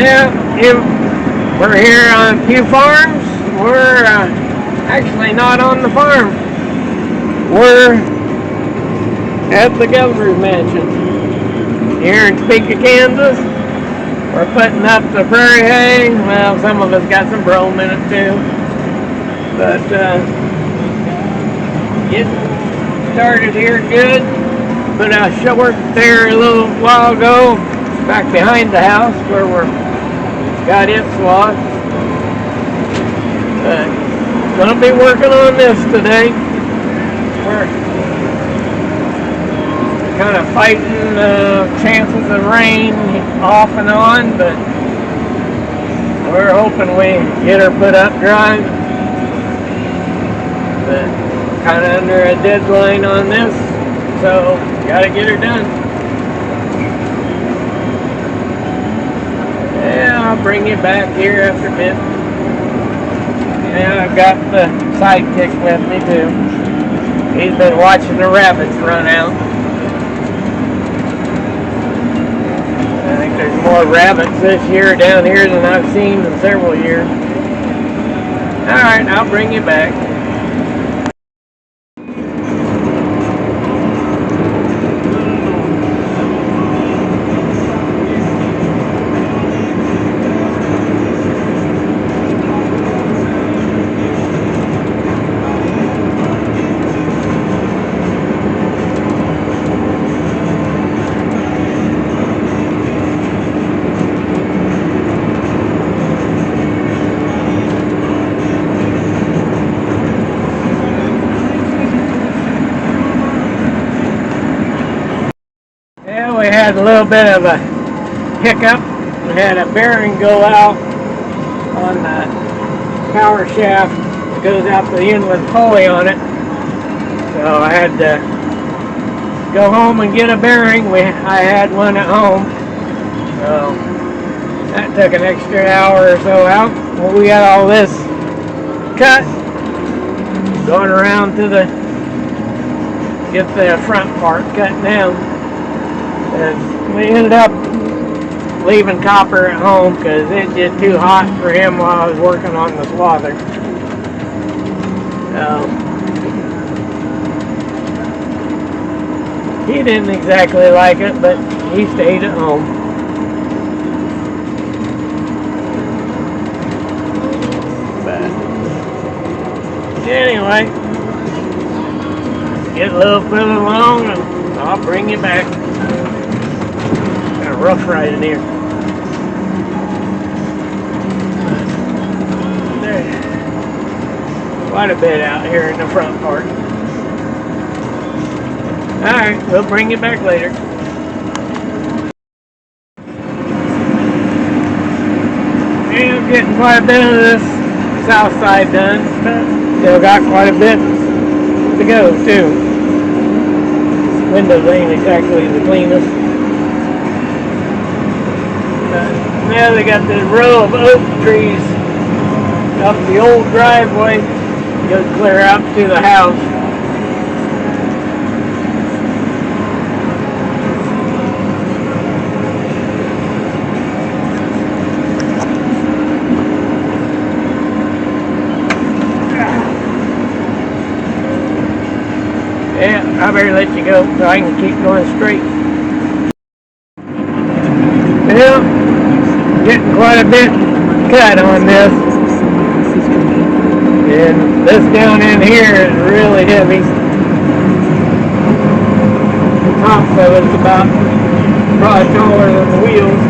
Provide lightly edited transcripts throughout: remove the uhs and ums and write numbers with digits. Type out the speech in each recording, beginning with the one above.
Yeah, we're here on Pew Farms. We're actually not on the farm. We're at the Governor's Mansion here in Topeka, Kansas. We're putting up the prairie hay. Well, some of us got some brome in it too. But getting started here good. Put a short there a little while ago, back behind the house where we're got it swathed. Gonna be working on this today. We're kind of fighting chances of rain off and on, but we're hoping we get her put up dry. But kind of under a deadline on this, so gotta get her done. Yeah, I'll bring you back here after a bit. Yeah, I've got the sidekick with me too. He's been watching the rabbits run out. I think there's more rabbits this year down here than I've seen in several years. Alright, I'll bring you back. We had a little bit of a hiccup. We had a bearing go out on the power shaft that goes out to the inlet pulley on it. So I had to go home and get a bearing. I had one at home. So that took an extra hour or so out. Well, we got all this cut. Going around to get the front part cut down. And we ended up leaving Copper at home because it get too hot for him while I was working on the swather. He didn't exactly like it, but he stayed at home. But anyway, get a little further along and I'll bring you back. Rough ride in here. There's quite a bit out here in the front part. Alright, we'll bring you back later. And I'm getting quite a bit of this south side done. Still got quite a bit to go too. Windows ain't exactly the cleanest. Now they got this row of oak trees up the old driveway. Goes clear out to the house. Yeah, I better let you go so I can keep going straight. Yeah. Getting quite a bit cut on this, and this down in here is really heavy. The top of it's about probably taller than the wheels,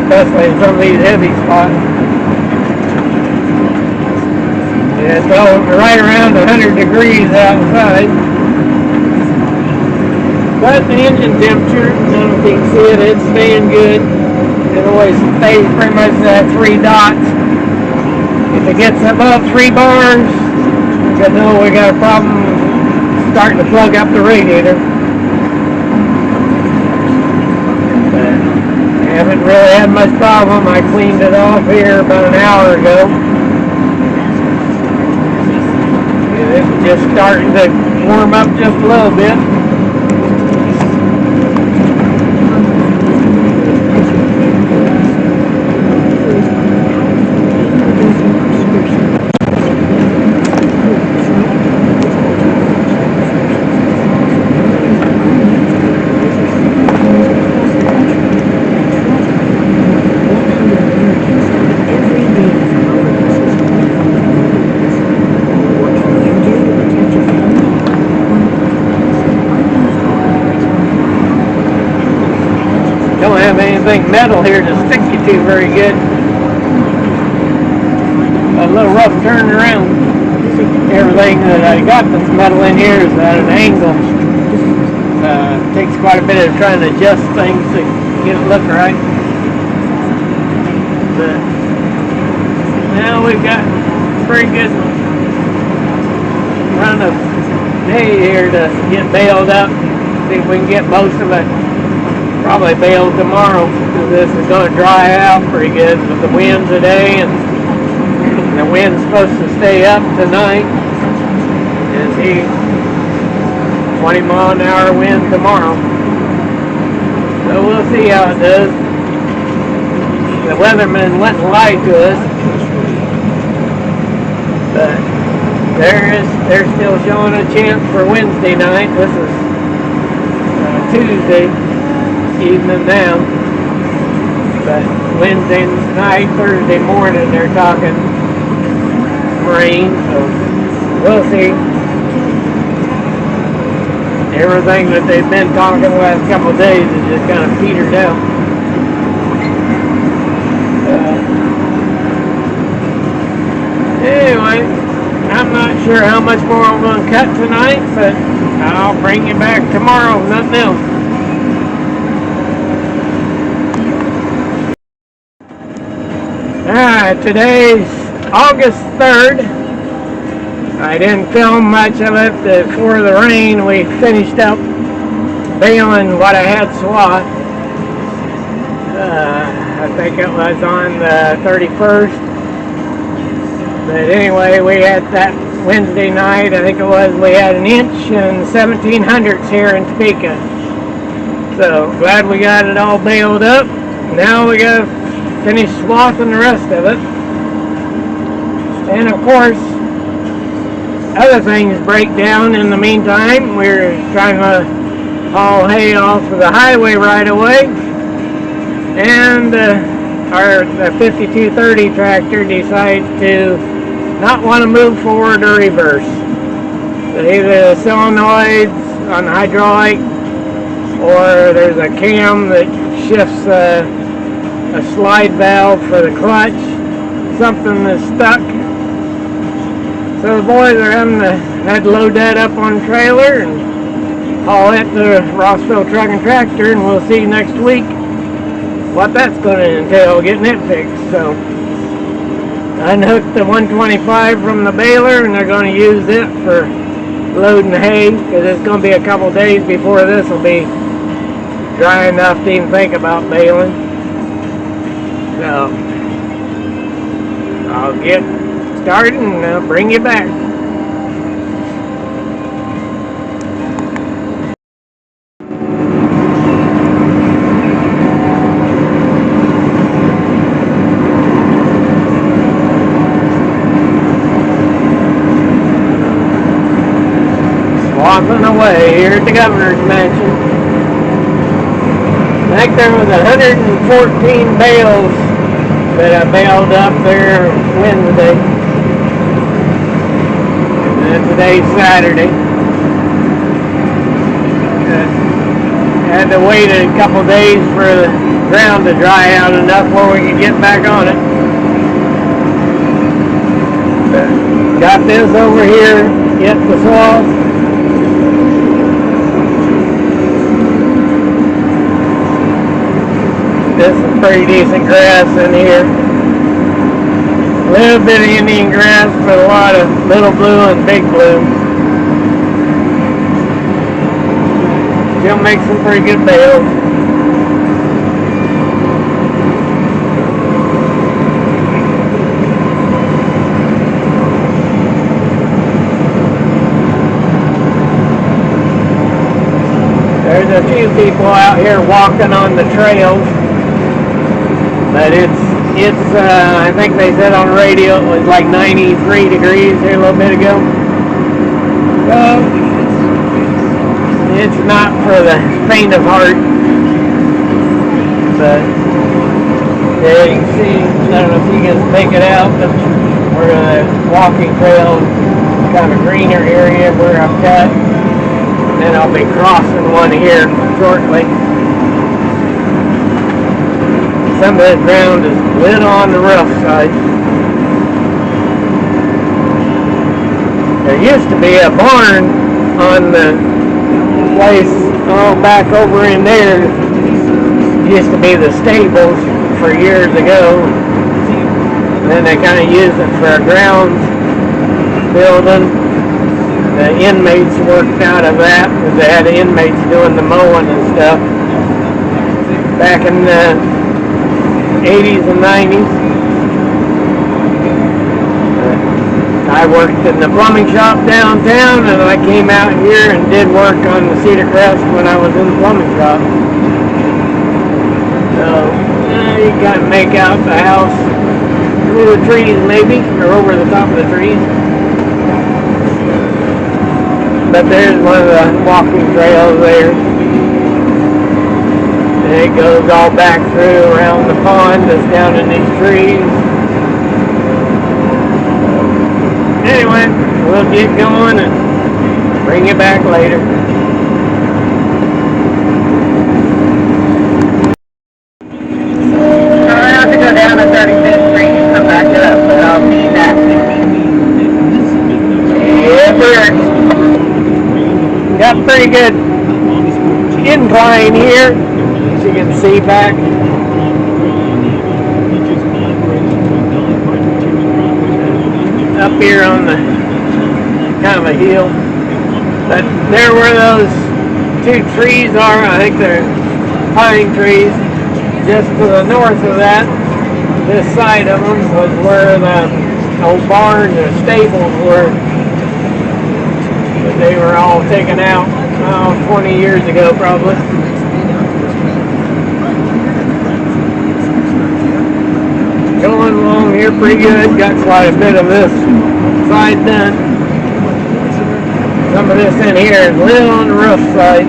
especially in some of these heavy spots. Yeah, it's all right around 100 degrees outside. But the engine temperature, I don't know if you can see it, it's staying good. It always stays pretty much at 3 dots. If it gets above 3 bars, you know we got a problem starting to plug up the radiator. But I haven't really had much problem. I cleaned it off here about an hour ago. And it's just starting to warm up just a little bit. anything metal here to stick you to very good. A little rough turn around. Everything that I got that's metal in here is at an angle. Takes quite a bit of trying to adjust things to get it look right. But now we've got pretty good run of day here to get baled up. See if we can get most of it probably baled tomorrow, because this is going to dry out pretty good with the wind today, and the wind's supposed to stay up tonight. And see 20-mile-an-hour wind tomorrow. So we'll see how it does. The weatherman wouldn't lie to us, but they're still showing a chance for Wednesday night. This is Tuesday evening now, but Wednesday night, Thursday morning, they're talking rain, so we'll see. Everything that they've been talking the last couple of days is just kind of petered out. Anyway, I'm not sure how much more I'm going to cut tonight, but I'll bring you back tomorrow if nothing else. Alright, today's August 3rd. I didn't film much of it before the rain. We finished up baling what I had swathed. I think it was on the 31st. But anyway, we had that Wednesday night, I think it was, we had 1 inch and 1700ths here in Topeka. So glad we got it all baled up. Now we got to finish swathing the rest of it. And of course, other things break down in the meantime. We're trying to haul hay off of the highway right away. And our 5230 tractor decides to not want to move forward or reverse. So either the solenoids on the hydraulic, or there's a cam that shifts a slide valve for the clutch. Something that's stuck. So the boys are had to load that up on a trailer and haul it to Rossville Truck and Tractor, and we'll see next week what that's going to entail, getting it fixed. So I unhooked the 125 from the baler, and they're going to use it for loading hay, because it's going to be a couple days before this will be dry enough to even think about baling. So I'll get started and I'll bring you back. Swathing away here at the Governor's Mansion. I think there was 114 bales that I baled up there Wednesday. And today's Saturday. Had to wait a couple days for the ground to dry out enough where we could get back on it. Got this over here, get the swath. This is pretty decent grass in here. A little bit of Indian grass, but a lot of little blue and big blue. She'll make some pretty good bales. There's a few people out here walking on the trails. But it's I think they said on the radio it was like 93 degrees here a little bit ago. So it's not for the faint of heart. But there you can see, I don't know if you can make it out, but we're on a walking trail, kind of a greener area where I've cut. And then I'll be crossing one here shortly. some of the ground is lit on the rough side. There used to be a barn on the place back over in there. It used to be the stables for years ago. And then they kind of used it for a grounds building. The inmates worked out of that because they had inmates doing the mowing and stuff back in the 80s and 90s. I worked in the plumbing shop downtown, and I came out here and did work on the Cedar Crest when I was in the plumbing shop. So you got to make out the house through the trees maybe, or over the top of the trees. But there's one of the walking trails there. And it goes all back through around the pond that's down in these trees. Anyway, we'll get going and bring you back later. I have to go down to 35th Street and come back up, but I'll be back. Yeah, we're got pretty good incline here, as you can see back. Up here on the kind of a hill. But there where those two trees are, I think they're pine trees. Just to the north of that, this side of them was where the old barn, the stables were. But they were all taken out 20 years ago probably. Going along here pretty good. Got quite a bit of this side done. Some of this in here is lit on the roof side.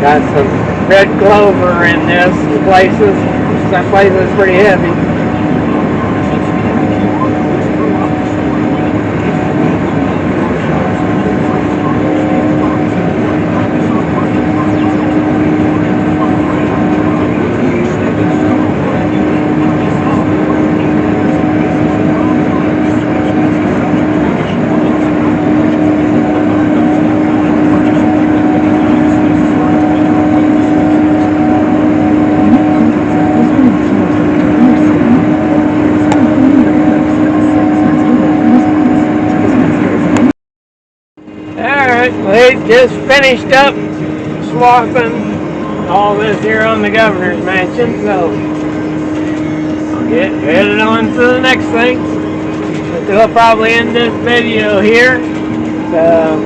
Got some red clover in this places. That place is pretty heavy. They just finished up swathing all this here on the governor's mansion, so I'll get headed on to the next thing. But they'll probably end this video here. So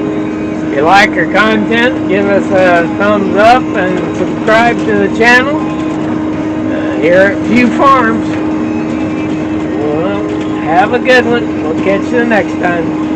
if you like our content, give us a thumbs up and subscribe to the channel here at Few Farms. Well, have a good one. We'll catch you the next time.